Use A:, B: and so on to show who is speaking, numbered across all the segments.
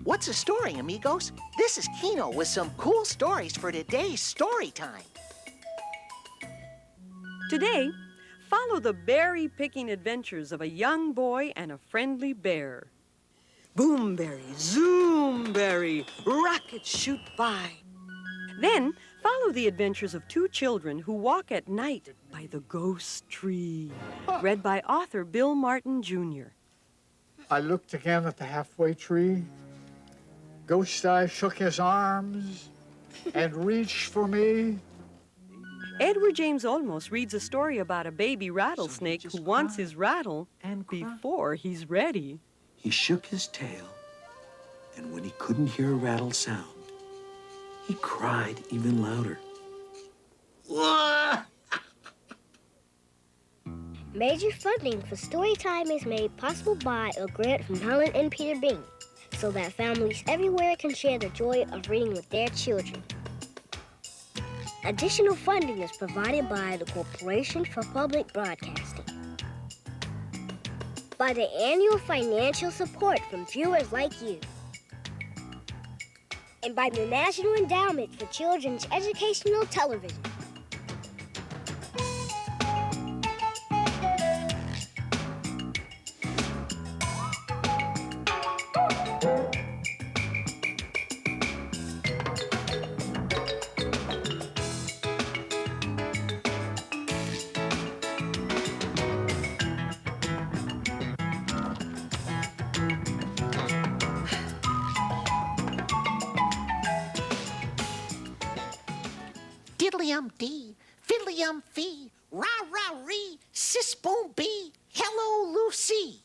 A: What's a story, amigos? This is Kino with some cool stories for today's story time.
B: Today, follow the berry-picking adventures of a young boy and a friendly bear. Boomberry, zoomberry, rockets shoot by. Then, follow the adventures of two children who walk at night by the ghost tree. Read by author Bill Martin, Jr.
C: I looked again at the halfway tree. Ghost Eye shook his arms and reached for me.
B: Edward James Olmos reads a story about a baby rattlesnake who wants his rattle before he's ready.
D: He shook his tail, and when he couldn't hear a rattle sound, he cried even louder.
E: Major funding for Storytime is made possible by a grant from Helen and Peter Bain, so that families everywhere can share the joy of reading with their children. Additional funding is provided by the Corporation for Public Broadcasting, by the annual financial support from viewers like you, and by the National Endowment for Children's Educational Television.
A: Diddly-um-dee, fiddly-um-fee, rah-rah-ree, sis-boom-bee, hello, Lucy.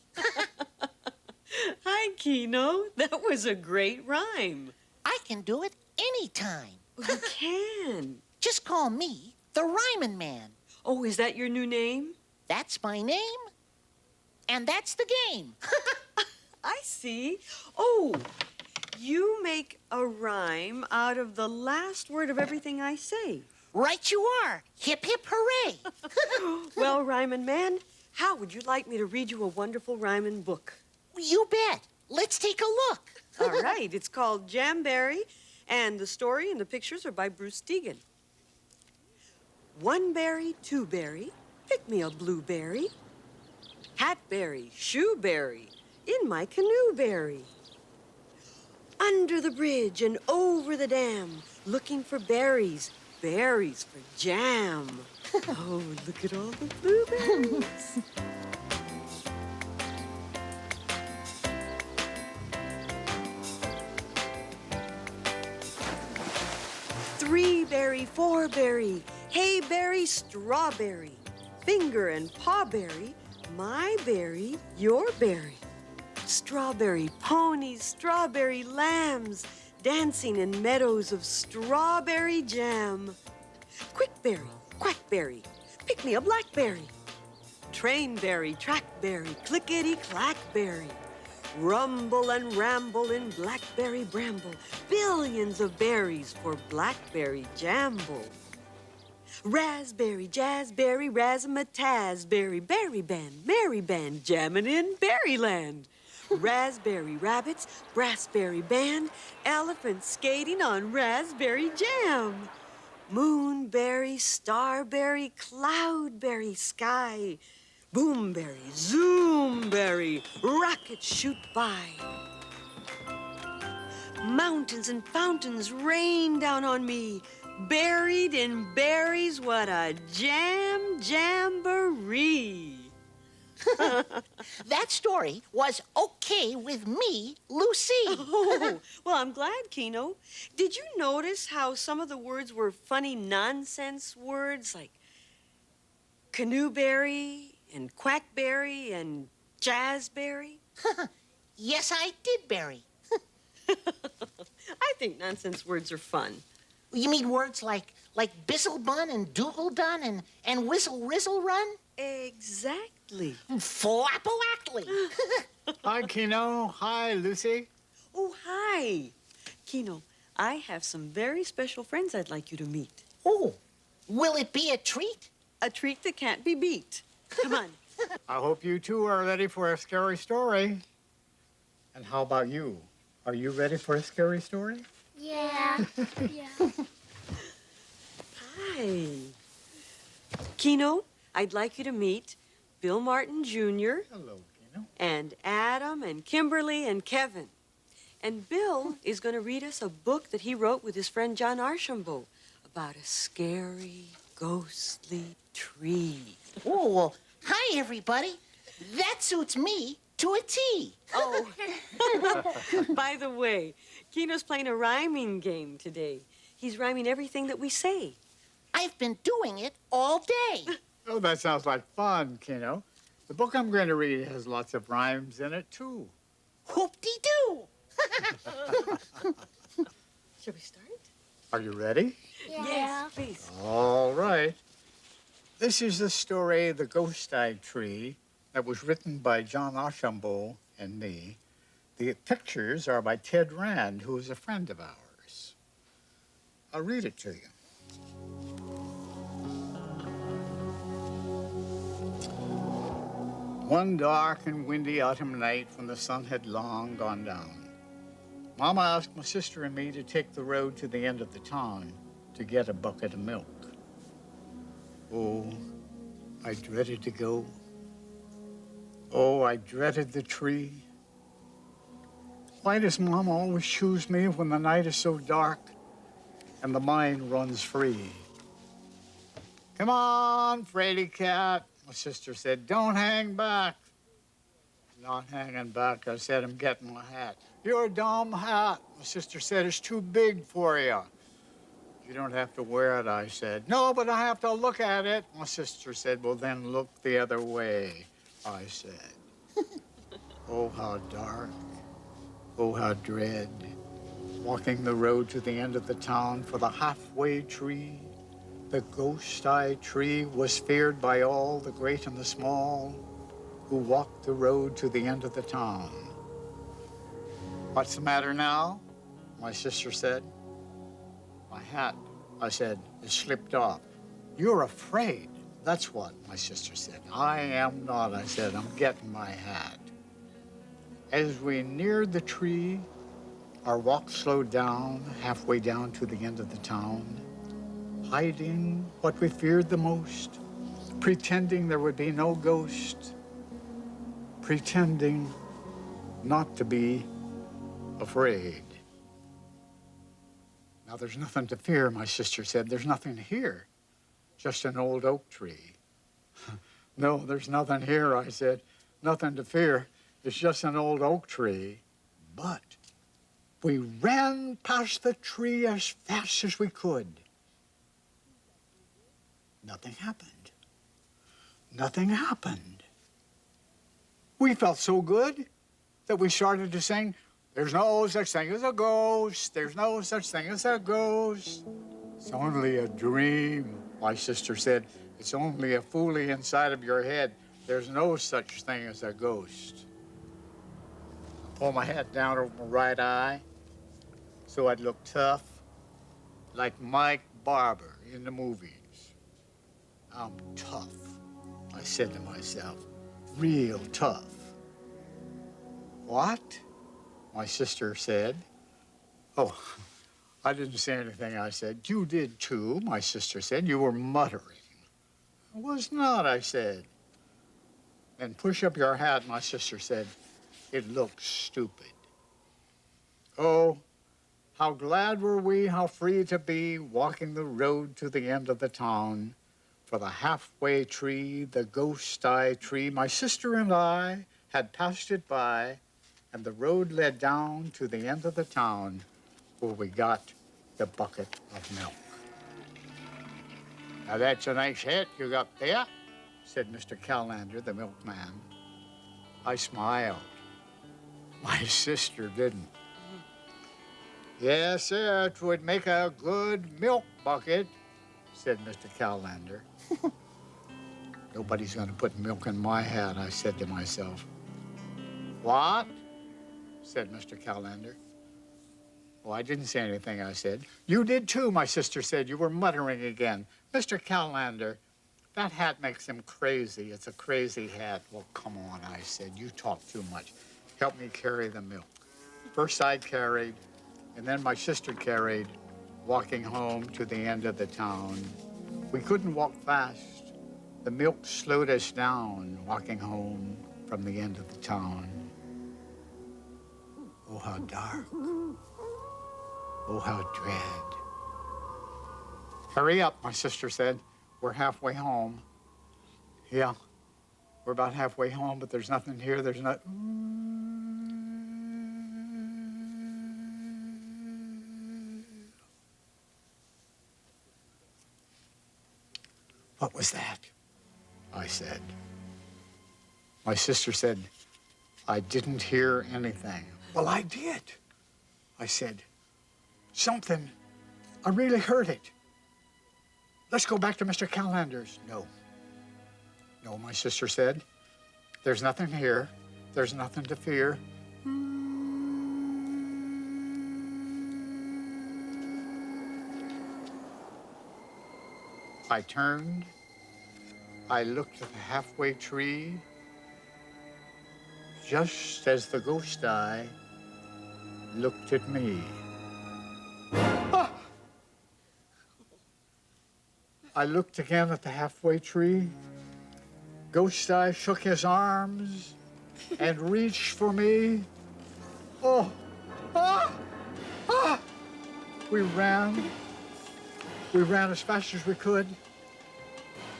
B: Hi, Kino. That was a great rhyme.
A: I can do it anytime.
B: You can.
A: Just call me the Rhymin' Man.
B: Oh, is that your new name?
A: That's my name, and that's the game.
B: I see. Oh, you make a rhyme out of the last word of everything I say.
A: Right you are. Hip, hip, hooray.
B: Well, Rhymin' Man, how would you like me to read you a wonderful rhymin' book?
A: You bet. Let's take a look.
B: All right. It's called Jamberry, and the story and the pictures are by Bruce Deegan. One berry, two berry, pick me a blueberry. Hatberry, shoeberry, in my canoe berry. Under the bridge and over the dam, looking for berries, berries for jam. Oh, look at all the blueberries. Three-berry, four-berry, hay-berry, strawberry, finger and paw-berry, my berry, your berry. Strawberry ponies, strawberry lambs, dancing in meadows of strawberry jam. Quickberry, quackberry, pick me a blackberry. Trainberry, trackberry, clickety-clackberry. Rumble and ramble in blackberry bramble, billions of berries for blackberry jamble. Raspberry, jazzberry, razzmatazberry, berry band, merry band, jammin' in berryland. Raspberry rabbits, brassberry band, elephants skating on raspberry jam. Moonberry, starberry, cloudberry sky. Boomberry, zoomberry, rockets shoot by. Mountains and fountains rain down on me. Buried in berries, what a jamboree.
A: That story was okay with me, Lucy.
B: Oh, well, I'm glad, Kino. Did you notice how some of the words were funny nonsense words like canoeberry and quackberry and jazzberry?
A: Yes, I did, Berry.
B: I think nonsense words are fun.
A: You mean words like Bistle-bun and Dougal-dun and Whistle-rizzle-run?
B: Exactly.
A: Flappo-actly.
C: Hi, Kino. Hi, Lucy.
B: Oh, hi. Kino, I have some very special friends I'd like you to meet.
A: Oh, will it be a treat?
B: A treat that can't be beat. Come on.
C: I hope you two are ready for a scary story. And how about you? Are you ready for a scary story?
E: Yeah. Yeah.
B: Hi. Kino, I'd like you to meet Bill Martin Jr.
C: Hello, Kino.
B: and Adam and Kimberly and Kevin. And Bill is going to read us a book that he wrote with his friend John Archambault about a scary, ghostly tree.
A: Oh, well, hi, everybody. That suits me to a T.
B: Oh, by the way, Kino's playing a rhyming game today. He's rhyming everything that we say.
A: I've been doing it all day.
C: Oh, that sounds like fun, Kino. The book I'm going to read has lots of rhymes in it, too.
A: Whoop-de-doo.
B: Shall we start?
C: Are you ready?
B: Yes, please.
C: All right. This is the story, The Ghost-Eyed Tree, that was written by John Archambault and me. The pictures are by Ted Rand, who is a friend of ours. I'll read it to you. One dark and windy autumn night when the sun had long gone down, Mama asked my sister and me to take the road to the end of the town to get a bucket of milk. Oh, I dreaded to go. Oh, I dreaded the tree. Why does Mama always choose me when the night is so dark and the mind runs free? Come on, Fraidy cat, my sister said. Don't hang back. Not hanging back, I said. I'm getting my hat. Your dumb hat, my sister said. It's too big for you. You don't have to wear it, I said. No, but I have to look at it, my sister said. Well, then look the other way, I said. Oh, how dark. Oh, how dread. Walking the road to the end of the town for the halfway tree. The ghost-eyed tree was feared by all, the great and the small, who walked the road to the end of the town. What's the matter now? My sister said. My hat, I said, it slipped off. You're afraid. That's what, my sister said. I am not, I said. I'm getting my hat. As we neared the tree, our walk slowed down, halfway down to the end of the town, hiding what we feared the most, pretending there would be no ghost, pretending not to be afraid. Now, there's nothing to fear, my sister said. There's nothing here, just an old oak tree. No, there's nothing here, I said. Nothing to fear. It's just an old oak tree. But we ran past the tree as fast as we could. Nothing happened. Nothing happened. We felt so good that we started to sing, there's no such thing as a ghost. There's no such thing as a ghost. It's only a dream, my sister said. It's only a foolie inside of your head. There's no such thing as a ghost. I pulled my hat down over my right eye so I'd look tough, like Mike Barber in the movies. I'm tough, I said to myself, real tough. What? My sister said. Oh, I didn't say anything, I said. You did too, my sister said. You were muttering. I was not, I said. Then push up your hat, my sister said. It looks stupid. Oh, how glad were we, how free to be, walking the road to the end of the town. For the halfway tree, the ghost-eyed tree, my sister and I had passed it by, and the road led down to the end of the town where we got the bucket of milk. Now that's a nice hat you got there, said Mr. Callander, the milkman. I smiled. My sister didn't. Yes, sir, it would make a good milk bucket, said Mr. Callander. Nobody's going to put milk in my hat, I said to myself. What? Said Mr. Callander. Well, I didn't say anything, I said. You did too, my sister said. You were muttering again. Mr. Callander, that hat makes him crazy. It's a crazy hat. Well, come on, I said. You talk too much. Help me carry the milk. First I carried, and then my sister carried, walking home to the end of the town. We couldn't walk fast. The milk slowed us down, walking home from the end of the town. Oh, how dark. Oh, how dread. Hurry up, my sister said. We're halfway home. Yeah, we're about halfway home, but there's nothing here. There's not. What was that? I said. My sister said, I didn't hear anything. Well, I did. I said, something. I really heard it. Let's go back to Mr. Callender's. No. No, my sister said. There's nothing here. There's nothing to fear. I turned. I looked at the halfway tree. Just as the ghost eye looked at me. Ah! I looked again at the halfway tree. Ghost eye shook his arms and reached for me. Oh! Ah! Ah! We ran. We ran as fast as we could.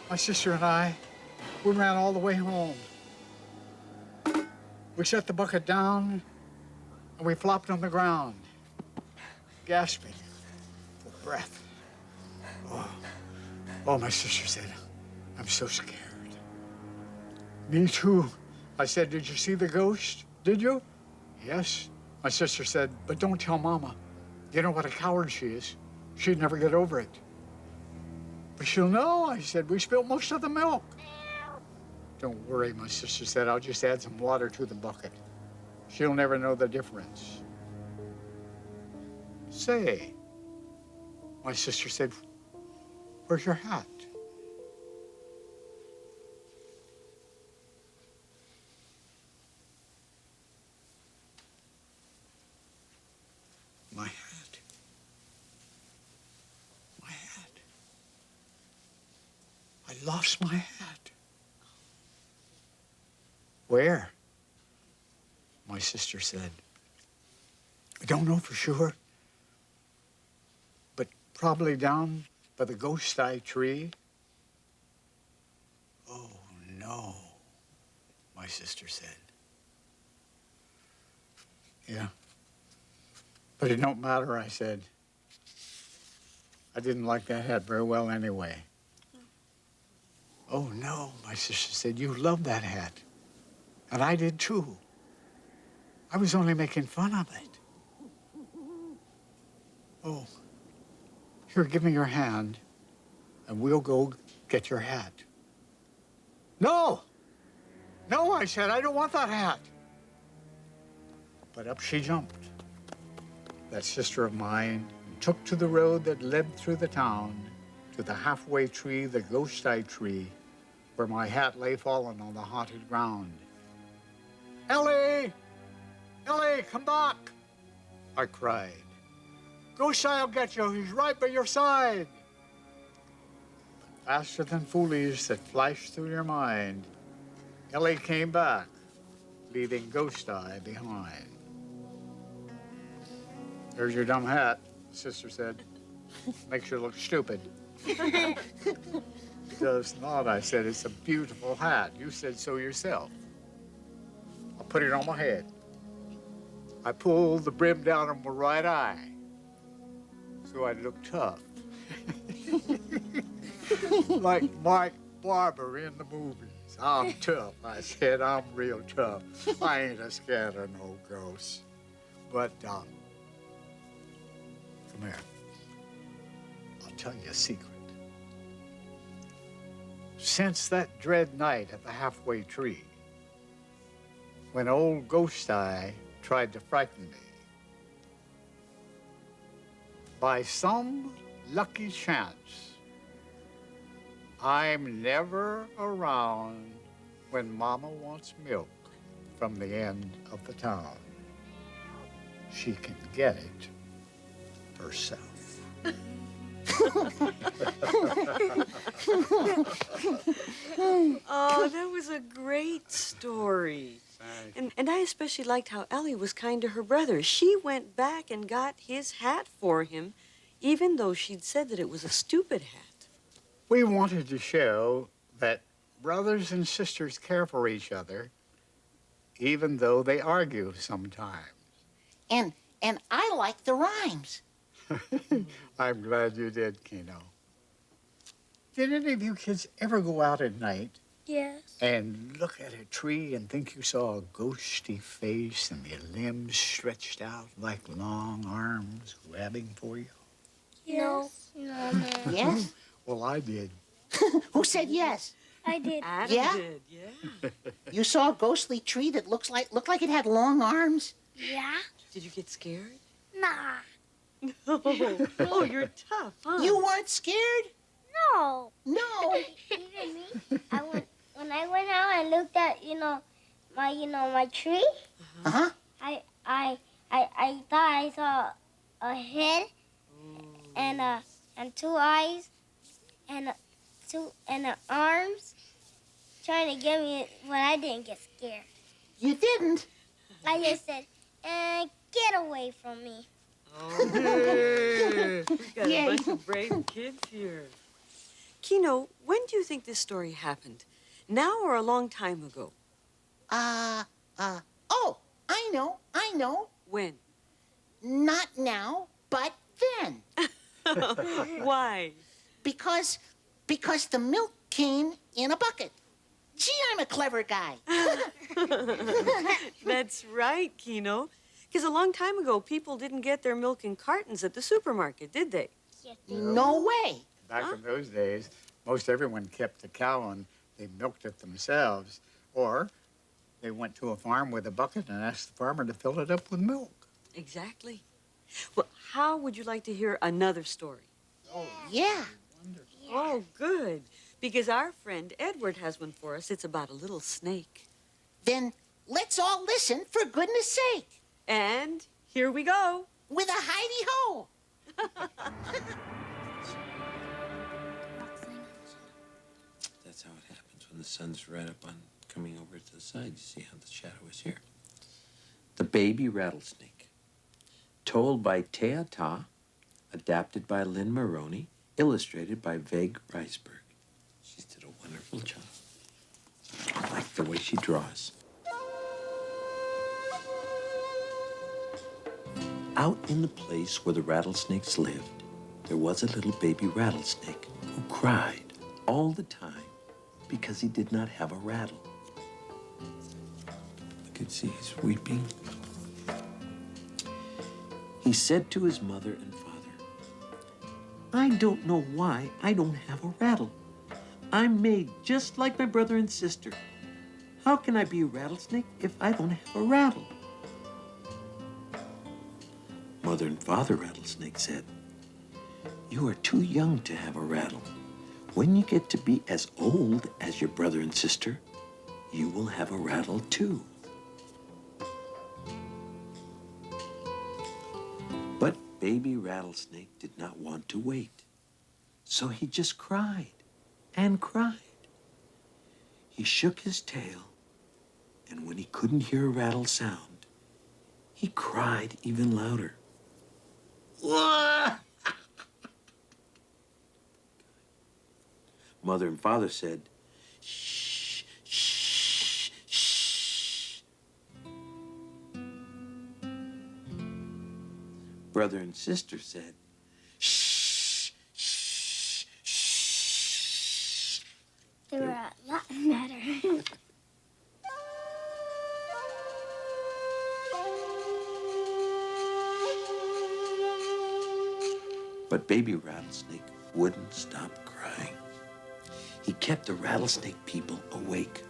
C: My sister and I, we ran all the way home. We set the bucket down, and we flopped on the ground, gasping for breath. Oh, my sister said, I'm so scared. Me too. I said, did you see the ghost? Did you? Yes. My sister said, but don't tell Mama. You know what a coward she is. She'd never get over it. But she'll know, I said. We spilled most of the milk. Don't worry, my sister said. I'll just add some water to the bucket. She'll never know the difference. Say, my sister said, where's your hat? My hat. My hat. I lost my hat. Where? My sister said. I don't know for sure, but probably down by the ghost eye tree. Oh, no, my sister said. Yeah, but it don't matter, I said. I didn't like that hat very well anyway. Oh, no, my sister said, you love that hat. And I did too. I was only making fun of it. Oh, here, give me your hand, and we'll go get your hat. No! No, I said, I don't want that hat. But up she jumped, that sister of mine, and took to the road that led through the town to the halfway tree, the ghost eye tree, where my hat lay fallen on the haunted ground. Ellie! Ellie, come back! I cried. Ghost eye will get you. He's right by your side. But faster than foolies that flashed through your mind, Ellie came back, leaving Ghost Eye behind. There's your dumb hat, Sister said. Makes you look stupid. It does not, I said. It's a beautiful hat. You said so yourself. I'll put it on my head. I pulled the brim down on my right eye, so I'd look tough. Like Mike Barber in the movies. I'm tough, I said. I'm real tough. I ain't a scared of no ghosts. But, come here. I'll tell you a secret. Since that dread night at the halfway tree, when old Ghost Eye tried to frighten me, by some lucky chance, I'm never around when Mama wants milk from the end of the town. she can get it herself.
B: Oh, that was a great story. And I especially liked how Ellie was kind to her brother. She went back and got his hat for him, even though she'd said that it was a stupid hat.
C: We wanted to show that brothers and sisters care for each other, even though they argue sometimes.
A: And I like the rhymes.
C: I'm glad you did, Kino. Did any of you kids ever go out at night
E: Yes.
C: and look at a tree and think you saw a ghosty face and the limbs stretched out like long arms grabbing for you?
E: Yes. No, no.
A: Yes?
C: Well, I did.
A: Who said yes?
E: I did.
B: Adam
A: Yeah?
B: did, yeah.
A: You saw a ghostly tree that looked like it had long arms?
E: Yeah?
B: Did you get scared?
E: Nah.
B: Oh, you're tough, huh?
A: You weren't scared?
E: No.
A: No.
E: Even me. When I went out and looked at, my tree,
A: Uh-huh.
E: I thought I saw a head and two eyes and arms trying to get me, but I didn't get scared.
A: You didn't?
E: I just said, get away from me.
B: Oh, we've got
A: Yay.
B: a bunch of brave kids here. Kino, when do you think this story happened? Now or a long time ago?
A: Oh, I know.
B: When?
A: Not now, but then.
B: Why?
A: Because the milk came in a bucket. Gee, I'm a clever guy.
B: That's right, Kino. Because a long time ago, people didn't get their milk in cartons at the supermarket, did they?
A: No way.
C: Back in those days, most everyone kept a cow and they milked it themselves. Or they went to a farm with a bucket and asked the farmer to fill it up with milk.
B: Exactly. Well, how would you like to hear another story?
A: Yeah.
B: Oh, good. Because our friend Edward has one for us. It's about a little snake.
A: Then let's all listen, for goodness sake.
B: And here we go.
A: With a hidey-ho.
D: That's how it happens when the sun's right up on coming over to the side. You see how the shadow is here. The Baby Rattlesnake. Told by Tatyana, adapted by Lynn Maroney, illustrated by Veg Reisberg. She did a wonderful job. I like the way she draws. Out in the place where the rattlesnakes lived, there was a little baby rattlesnake who cried all the time because he did not have a rattle. You could see he's weeping. He said to his mother and father, I don't know why I don't have a rattle. I'm made just like my brother and sister. How can I be a rattlesnake if I don't have a rattle? Mother and Father Rattlesnake said, you are too young to have a rattle. When you get to be as old as your brother and sister, you will have a rattle too. But Baby Rattlesnake did not want to wait. So he just cried and cried. He shook his tail, and when he couldn't hear a rattle sound, he cried even louder. Mother and Father said, shh, shh, shh. Brother and sister said, shh, shh, shh.
E: They were a lot better.
D: But Baby Rattlesnake wouldn't stop crying. He kept the rattlesnake people awake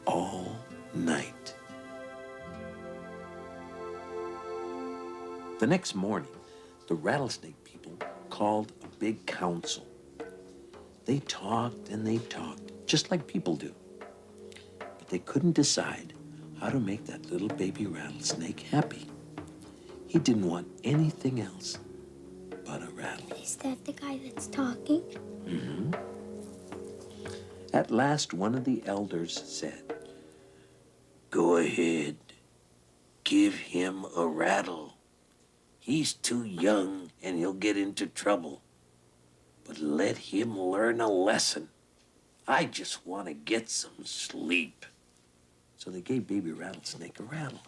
D: all night. The next morning, the rattlesnake people called a big council. They talked and they talked, just like people do. But they couldn't decide how to make that little baby rattlesnake happy. He didn't want anything else but a rattle.
E: Is that the guy that's talking?
D: Mm-hmm. At last, one of the elders said, "Go ahead, give him a rattle. He's too young and he'll get into trouble. But let him learn a lesson. I just want to get some sleep." So they gave Baby Rattlesnake a rattle.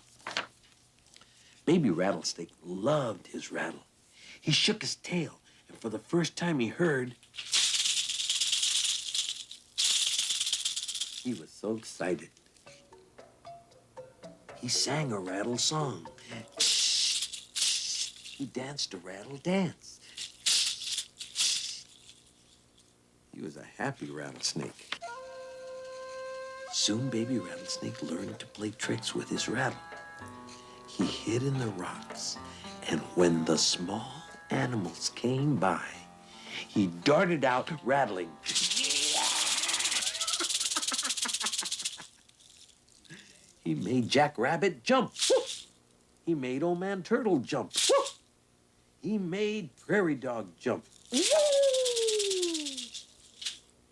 D: Baby Rattlesnake loved his rattle. He shook his tail, and for the first time he heard, he was so excited. He sang a rattle song. He danced a rattle dance. He was a happy rattlesnake. Soon Baby Rattlesnake learned to play tricks with his rattle. He hid in the rocks, and when the small animals came by, he darted out rattling. He made Jack Rabbit jump. Woof! He made Old Man Turtle jump. Woof! He made Prairie Dog jump. Woo!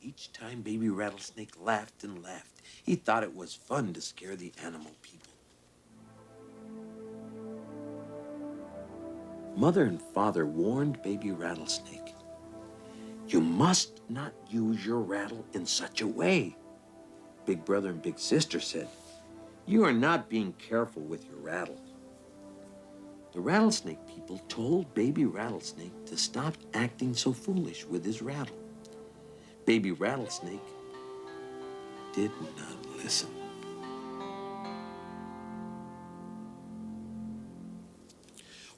D: Each time Baby Rattlesnake laughed and laughed. He thought it was fun to scare the animal people. Mother and Father warned Baby Rattlesnake, "You must not use your rattle in such a way." Big Brother and Big Sister said, "You are not being careful with your rattle." The Rattlesnake people told Baby Rattlesnake to stop acting so foolish with his rattle. Baby Rattlesnake did not listen.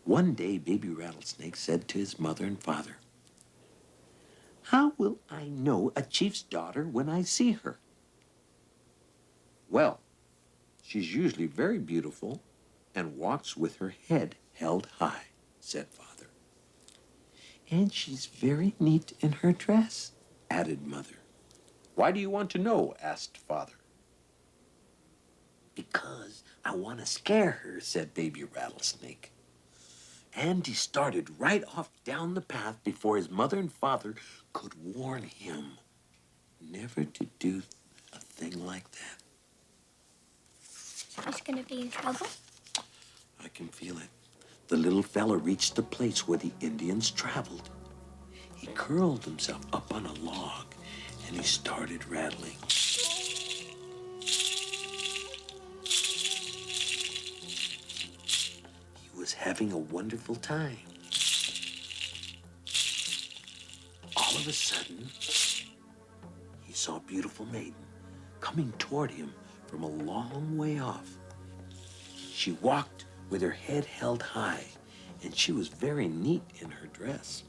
D: One day, Baby Rattlesnake said to his mother and father, "How will I know a chief's daughter when I see her?" "Well, she's usually very beautiful and walks with her head held high," said Father. "And she's very neat in her dress," added Mother. "Why do you want to know?" asked Father. "Because I want to scare her," said Baby Rattlesnake. And he started right off down the path before his mother and father could warn him never to do a thing like that.
E: He's gonna be in trouble?
D: I can feel it. The little fella reached the place where the Indians traveled. He curled himself up on a log and he started rattling. He was having a wonderful time. All of a sudden, he saw a beautiful maiden coming toward him from a long way off. She walked with her head held high, and she was very neat in her dress.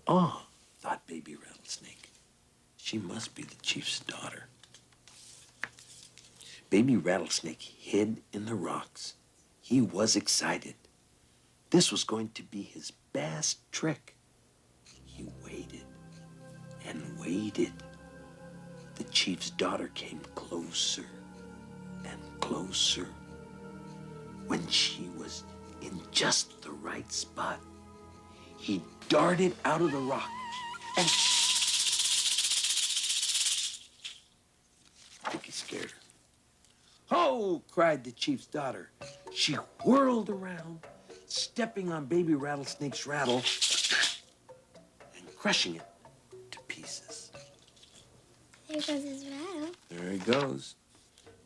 D: "Ah," thought Baby Rattlesnake, "she must be the chief's daughter." Baby Rattlesnake hid in the rocks. He was excited. This was going to be his best trick. He waited and waited. The chief's daughter came closer and closer. When she was in just the right spot, he darted out of the rock and I think he scared her. "Ho!" cried the chief's daughter. She whirled around, stepping on Baby Rattlesnake's rattle and crushing it to pieces.
E: There goes his rattle.
D: There he goes.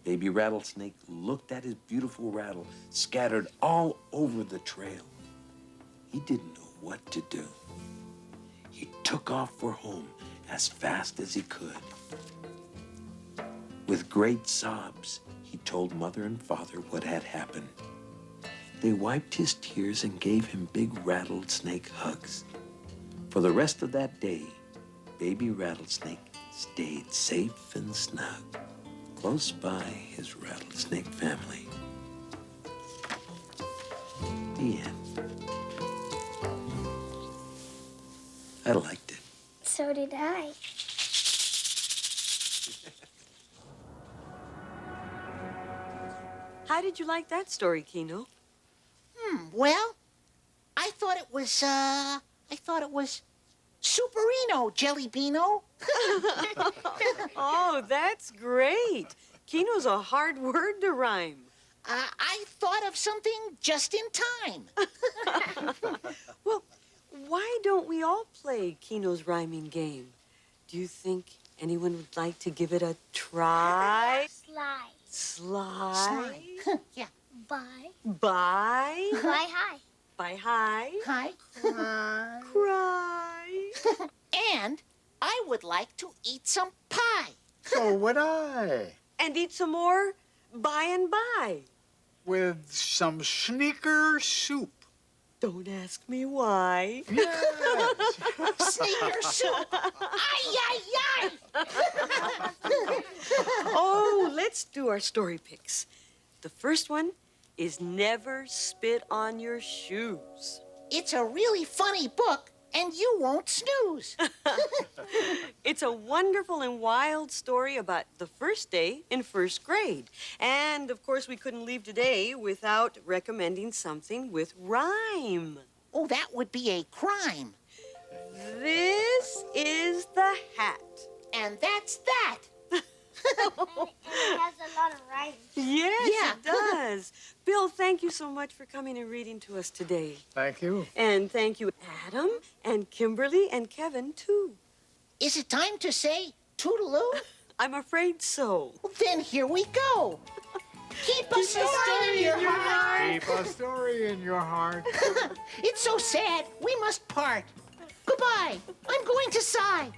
D: Baby Rattlesnake looked at his beautiful rattle scattered all over the trail. He didn't know what to do. He took off for home as fast as he could. With great sobs, he told Mother and Father what had happened. They wiped his tears and gave him big rattlesnake hugs. For the rest of that day, Baby Rattlesnake stayed safe and snug, close by his rattlesnake family. The end. I liked it.
E: So did I.
B: How did you like that story, Kino?
A: Well, I thought it was Superino, Jelly Beano.
B: Oh, that's great. Kino's a hard word to rhyme.
A: I thought of something just in time.
B: Well, why don't we all play Kino's rhyming game? Do you think anyone would like to give it a try?
E: Slide.
B: Slide.
A: Yeah.
E: Bye.
B: Bye.
E: Bye hi.
B: Bye hi.
A: Hi.
B: Cry.
A: And I would like to eat some pie.
C: So would I.
B: And eat some more by and by.
C: With some sneaker soup.
B: Don't ask me why.
C: Yes.
A: Sneaker soup. Ay, ay, ay.
B: Oh, let's do our story picks. The first one is Never Spit on Your Shoes.
A: It's a really funny book, and you won't snooze.
B: It's a wonderful and wild story about the first day in first grade. And, of course, we couldn't leave today without recommending something with rhyme.
A: Oh, that would be a crime.
B: This is the hat.
A: And that's that.
E: It has a lot of writing.
B: Yes,
A: Yeah.
B: it does. Bill, thank you so much for coming and reading to us today.
C: Thank you.
B: And thank you, Adam, and Kimberly, and Kevin, too.
A: Is it time to say toodaloo?
B: I'm afraid so.
A: Well, then here we go. Keep a story in your heart.
C: Keep a story in your heart.
A: It's so sad. We must part. Goodbye. I'm going to sigh.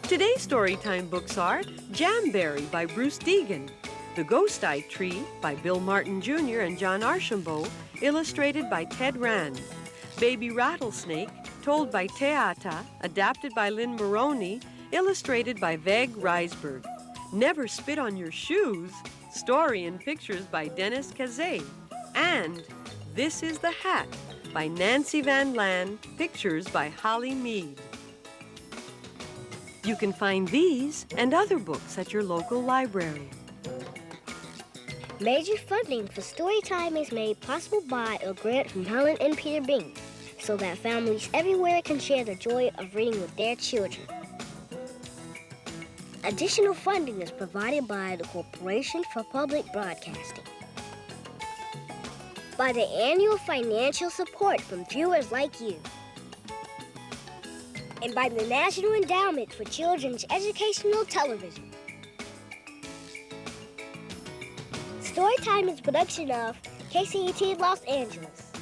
B: Today's Storytime books are Jamberry by Bruce Deegan, The Ghost Eye Tree by Bill Martin Jr. and John Archambault, illustrated by Ted Rand, Baby Rattlesnake, told by Teata, adapted by Lynn Maroney, illustrated by Veg Reisberg, Never Spit on Your Shoes, story and pictures by Dennis Kazay, and This is the Hat by Nancy Van Lan, pictures by Holly Mead. You can find these and other books at your local library.
E: Major funding for Storytime is made possible by a grant from Helen and Peter Bain, so that families everywhere can share the joy of reading with their children. Additional funding is provided by the Corporation for Public Broadcasting. By the annual financial support from viewers like you. And by the National Endowment for Children's Educational Television. Storytime is a production of KCET Los Angeles.